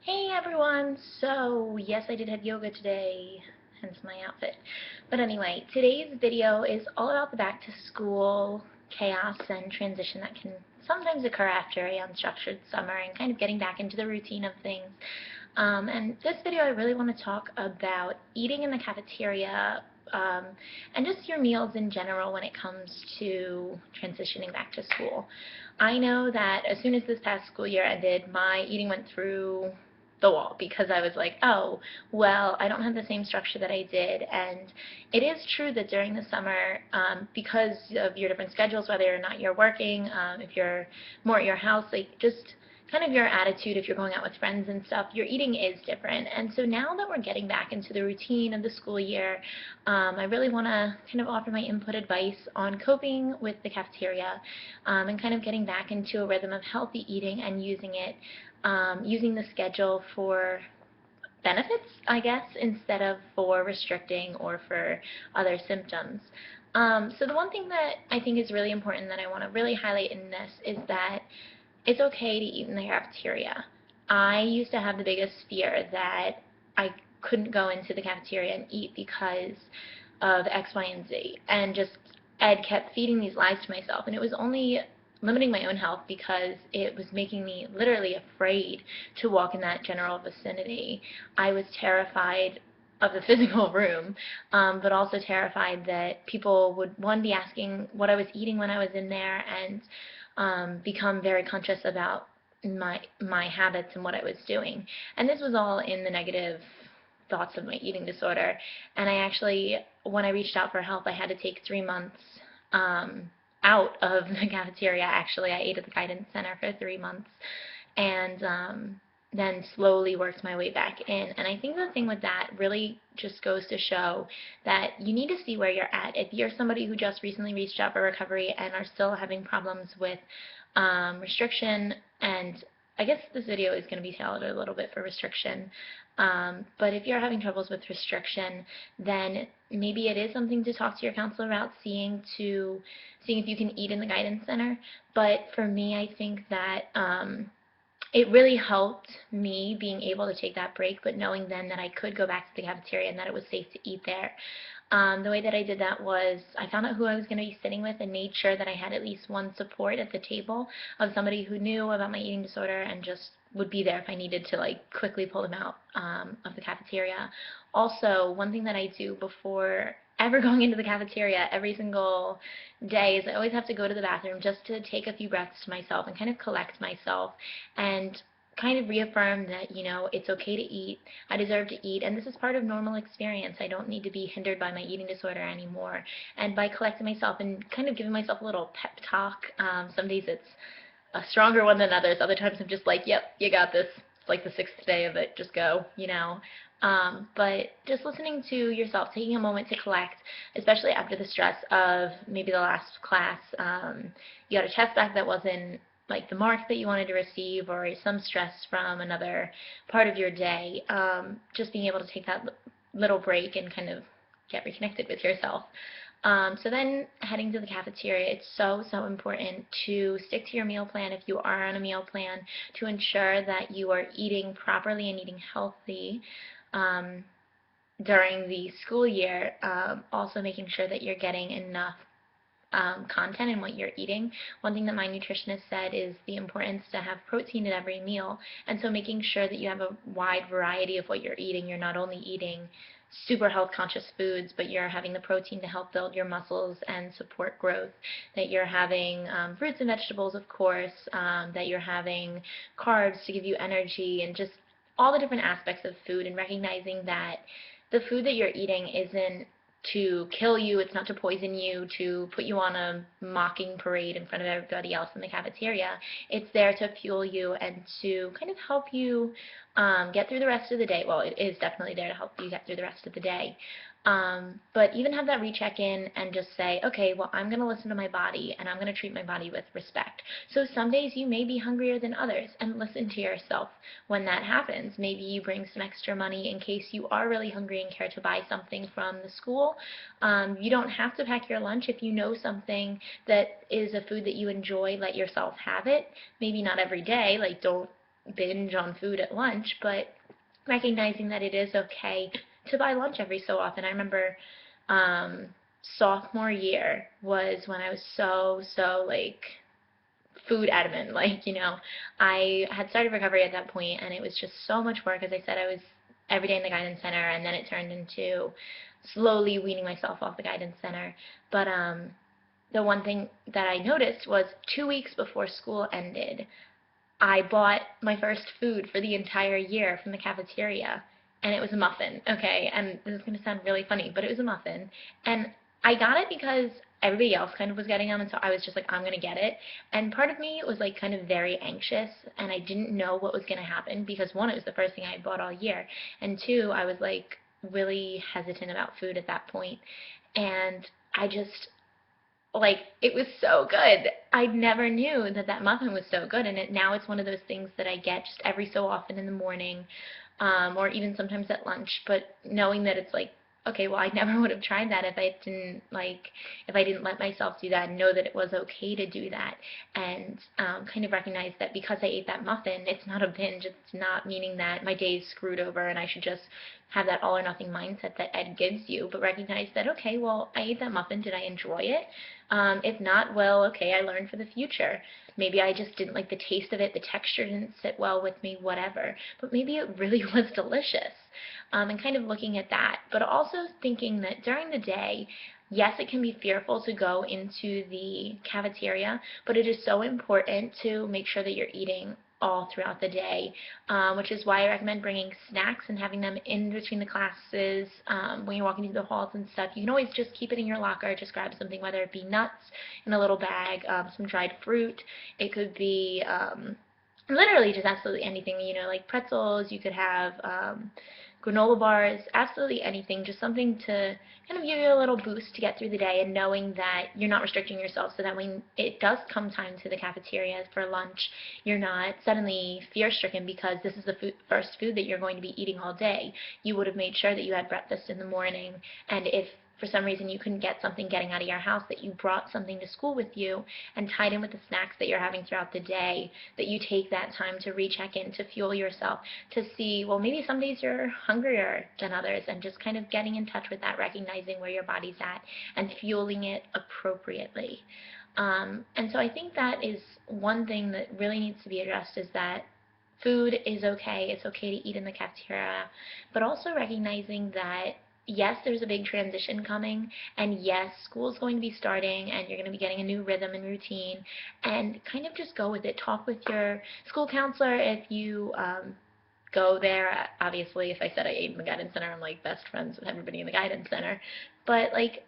Hey everyone! So, yes, I did have yoga today, hence my outfit. But anyway, today's video is all about the back to school chaos and transition that can sometimes occur after a unstructured summer and kind of getting back into the routine of things. And this video I really want to talk about eating in the cafeteria um, and just your meals in general when it comes to transitioning back to school. I know that as soon as this past school year ended, my eating went through the wall because I was like, oh, well, I don't have the same structure that I did. And it is true that during the summer, because of your different schedules, whether or not you're working, if you're more at your house, like just kind of your attitude if you're going out with friends and stuff, your eating is different. And so now that we're getting back into the routine of the school year, I really want to kind of offer my input advice on coping with the cafeteria and kind of getting back into a rhythm of healthy eating and using it, using the schedule for benefits, I guess, instead of for restricting or for other symptoms. So the one thing that I think is really important that I want to really highlight in this is that it's okay to eat in the cafeteria. I used to have the biggest fear that I couldn't go into the cafeteria and eat because of X, Y, and Z. And just Ed kept feeding these lies to myself. And it was only limiting my own health because it was making me literally afraid to walk in that general vicinity. I was terrified of the physical room, but also terrified that people would, one, be asking what I was eating when I was in there, and become very conscious about my habits and what I was doing. And this was all in the negative thoughts of my eating disorder. And I actually, when I reached out for help, I had to take 3 months out of the cafeteria. Actually, I ate at the guidance center for 3 months, and then slowly worked my way back in. And I think the thing with that really just goes to show that you need to see where you're at. If you're somebody who just recently reached out for recovery and are still having problems with restriction, and I guess this video is going to be tailored a little bit for restriction, but if you're having troubles with restriction, then maybe it is something to talk to your counselor about, seeing if you can eat in the guidance center. But for me, I think that it really helped me being able to take that break, but knowing then that I could go back to the cafeteria and that it was safe to eat there. The way that I did that was I found out who I was going to be sitting with and made sure that I had at least one support at the table of somebody who knew about my eating disorder and just would be there if I needed to like quickly pull them out of the cafeteria. Also, one thing that I do before ever going into the cafeteria every single day is I always have to go to the bathroom just to take a few breaths to myself and kind of collect myself and kind of reaffirm that, it's okay to eat. I deserve to eat, and this is part of normal experience. I don't need to be hindered by my eating disorder anymore. And by collecting myself and kind of giving myself a little pep talk, some days it's a stronger one than others. Other times I'm just like, yep, you got this. It's like the sixth day of it. Just go. But just listening to yourself, taking a moment to collect, especially after the stress of maybe the last class, you got a test back that wasn't like the mark that you wanted to receive, or some stress from another part of your day, just being able to take that little break and kind of get reconnected with yourself. So then heading to the cafeteria, it's so, so important to stick to your meal plan if you are on a meal plan, to ensure that you are eating properly and eating healthy during the school year. Also making sure that you're getting enough content in what you're eating. One thing that my nutritionist said is the importance to have protein in every meal, and so making sure that you have a wide variety of what you're eating. You're not only eating super health conscious foods, but you're having the protein to help build your muscles and support growth, that you're having fruits and vegetables, of course, that you're having carbs to give you energy, and just all the different aspects of food, and recognizing that the food that you're eating isn't to kill you, it's not to poison you, to put you on a mocking parade in front of everybody else in the cafeteria. It's there to fuel you and to kind of help you get through the rest of the day. Well, it is definitely there to help you get through the rest of the day. But even have that recheck in and just say, okay, well, I'm going to listen to my body and I'm going to treat my body with respect. So some days you may be hungrier than others, and listen to yourself when that happens. Maybe you bring some extra money in case you are really hungry and care to buy something from the school. You don't have to pack your lunch. If you know something that is a food that you enjoy, let yourself have it. Maybe not every day, like don't binge on food at lunch, but recognizing that it is okay to buy lunch every so often. I remember um, sophomore year was when I was so like food adamant. Like, I had started recovery at that point, and it was just so much work. As I said, I was every day in the guidance center, and then it turned into slowly weaning myself off the guidance center. But the one thing that I noticed was 2 weeks before school ended, I bought my first food for the entire year from the cafeteria, and it was a muffin, okay? And this is going to sound really funny, but it was a muffin. And I got it because everybody else kind of was getting them, and so I was just like, I'm going to get it. And part of me was like kind of very anxious, and I didn't know what was going to happen because, one, it was the first thing I had bought all year, and two, I was like really hesitant about food at that point. And I just like, it was so good. I never knew that that muffin was so good, and now it's one of those things that I get just every so often in the morning, or even sometimes at lunch. But knowing that it's like, okay, well, I never would have tried that if I didn't let myself do that and know that it was okay to do that, and kind of recognize that because I ate that muffin, it's not a binge. It's not meaning that my day is screwed over and I should just have that all or nothing mindset that Ed gives you, but recognize that, okay, well, I ate that muffin. Did I enjoy it? If not, well, okay, I learned for the future. Maybe I just didn't like the taste of it, the texture didn't sit well with me, whatever. But maybe it really was delicious. And kind of looking at that, but also thinking that during the day, yes, it can be fearful to go into the cafeteria, but it is so important to make sure that you're eating all throughout the day, which is why I recommend bringing snacks and having them in between the classes, when you're walking through the halls and stuff. You can always just keep it in your locker, just grab something, whether it be nuts in a little bag, some dried fruit. It could be literally just absolutely anything, like pretzels. You could have granola bars, absolutely anything, just something to kind of give you a little boost to get through the day, and knowing that you're not restricting yourself, so that when it does come time to the cafeteria for lunch, you're not suddenly fear-stricken because this is the first food that you're going to be eating all day. You would have made sure that you had breakfast in the morning, and if for some reason you couldn't get something getting out of your house, that you brought something to school with you and tied in with the snacks that you're having throughout the day, that you take that time to recheck in, to fuel yourself, to see, well, maybe some days you're hungrier than others, and just kind of getting in touch with that, recognizing where your body's at and fueling it appropriately. And so I think that is one thing that really needs to be addressed, is that food is okay. It's okay to eat in the cafeteria, but also recognizing that yes, there's a big transition coming, and yes, school's going to be starting, and you're going to be getting a new rhythm and routine, and kind of just go with it. Talk with your school counselor if you go there. Obviously, if I said I ate in the guidance center, I'm like best friends with everybody in the guidance center, but like,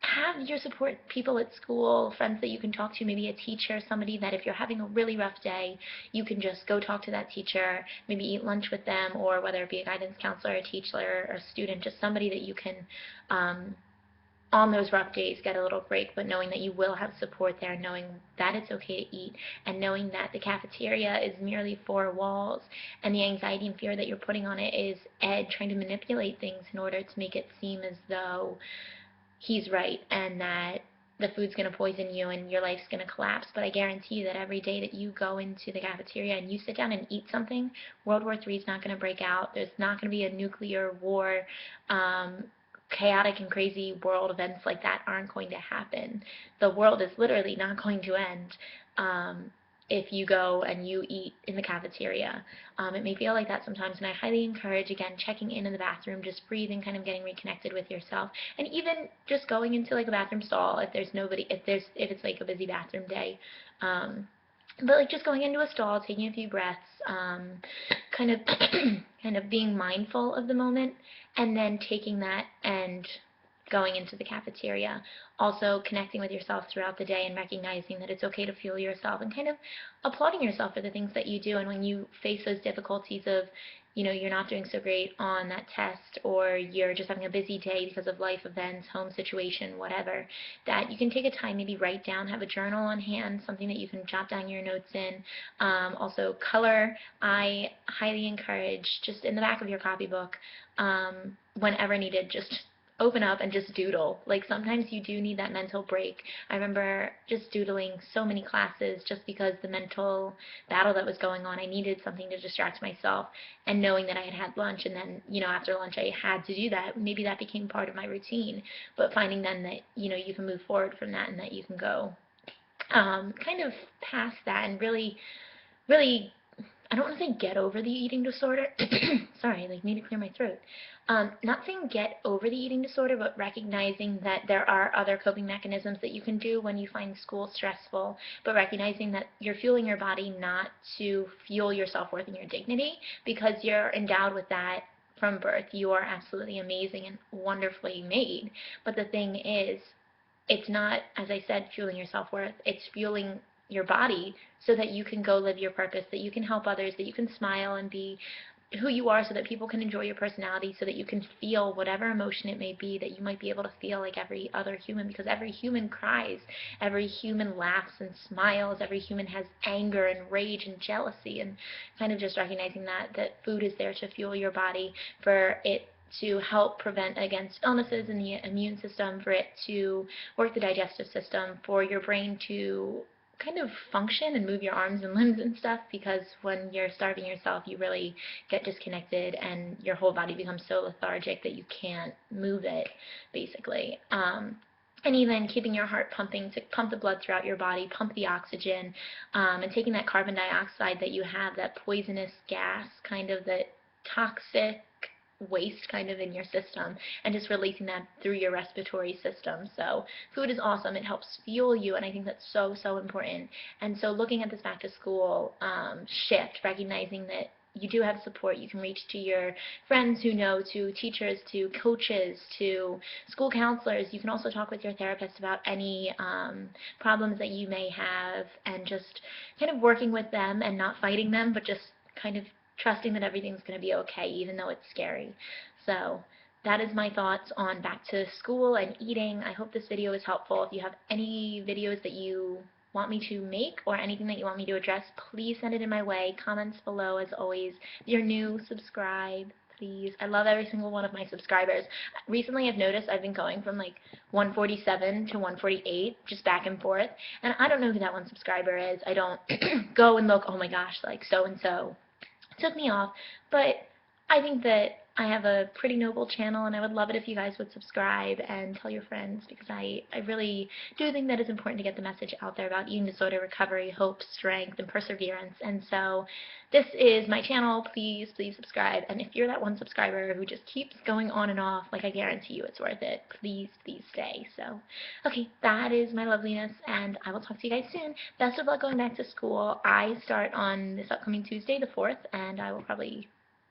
have your support people at school, friends that you can talk to, maybe a teacher, somebody that if you're having a really rough day, you can just go talk to that teacher, maybe eat lunch with them, or whether it be a guidance counselor, a teacher, or a student, just somebody that you can, on those rough days, get a little break, but knowing that you will have support there, knowing that it's okay to eat, and knowing that the cafeteria is merely four walls, and the anxiety and fear that you're putting on it is Ed trying to manipulate things in order to make it seem as though he's right and that the food's going to poison you and your life's going to collapse. But I guarantee you that every day that you go into the cafeteria and you sit down and eat something, World War III is not going to break out. There's not going to be a nuclear war. Chaotic and crazy world events like that aren't going to happen. The world is literally not going to end if you go and you eat in the cafeteria. It may feel like that sometimes, and I highly encourage, again, checking in the bathroom, just breathing, kind of getting reconnected with yourself, and even just going into like a bathroom stall if there's nobody, if it's like a busy bathroom day. But like just going into a stall, taking a few breaths, kind of kind of being mindful of the moment, and then taking that and going into the cafeteria. Also connecting with yourself throughout the day and recognizing that it's okay to fuel yourself, and kind of applauding yourself for the things that you do. And when you face those difficulties of, you're not doing so great on that test, or you're just having a busy day because of life events, home situation, whatever, that you can take a time, maybe write down, have a journal on hand, something that you can jot down your notes in. Also color. I highly encourage, just in the back of your copybook, whenever needed, just open up and just doodle. Like sometimes you do need that mental break. I remember just doodling so many classes just because the mental battle that was going on, I needed something to distract myself, and knowing that I had had lunch and then, after lunch I had to do that, maybe that became part of my routine. But finding then that, you can move forward from that and that you can go kind of past that and really, really, I don't want to say get over the eating disorder. Sorry, like need to clear my throat. Not saying get over the eating disorder, but recognizing that there are other coping mechanisms that you can do when you find school stressful, but recognizing that you're fueling your body not to fuel your self-worth and your dignity, because you're endowed with that from birth. You are absolutely amazing and wonderfully made. But the thing is, it's not, as I said, fueling your self-worth. It's fueling your body so that you can go live your purpose, that you can help others, that you can smile and be who you are, so that people can enjoy your personality, so that you can feel whatever emotion it may be that you might be able to feel like every other human, because every human cries, every human laughs and smiles, every human has anger and rage and jealousy, and kind of just recognizing that food is there to fuel your body, for it to help prevent against illnesses in the immune system, for it to work the digestive system, for your brain to kind of function and move your arms and limbs and stuff, because when you're starving yourself, you really get disconnected and your whole body becomes so lethargic that you can't move it, basically. And even keeping your heart pumping to pump the blood throughout your body, pump the oxygen, and taking that carbon dioxide that you have, that poisonous gas, kind of that toxic waste kind of in your system, and just releasing that through your respiratory system. So food is awesome. It helps fuel you, and I think that's so, so important. And so looking at this back to school shift, recognizing that you do have support. You can reach to your friends who know, to teachers, to coaches, to school counselors. You can also talk with your therapist about any problems that you may have, and just kind of working with them and not fighting them, but just kind of trusting that everything's going to be okay, even though it's scary. So that is my thoughts on back to school and eating. I hope this video is helpful. If you have any videos that you want me to make, or anything that you want me to address, please send it in my way. Comments below, as always. If you're new, subscribe, please. I love every single one of my subscribers. Recently I've noticed I've been going from like 147 to 148, just back and forth, and I don't know who that one subscriber is. I don't go and look, oh my gosh, like so and so took me off, but I think that I have a pretty noble channel, and I would love it if you guys would subscribe and tell your friends, because I really do think that it's important to get the message out there about eating disorder recovery, hope, strength, and perseverance. And so this is my channel. Please, please subscribe. And if you're that one subscriber who just keeps going on and off, like, I guarantee you it's worth it. Please, please stay. So, okay, that is my loveliness, and I will talk to you guys soon. Best of luck going back to school. I start on this upcoming Tuesday, the 4th, and I will probably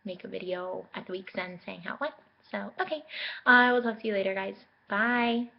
make a video at the week's end saying how it went. So, okay, I will talk to you later, guys. Bye.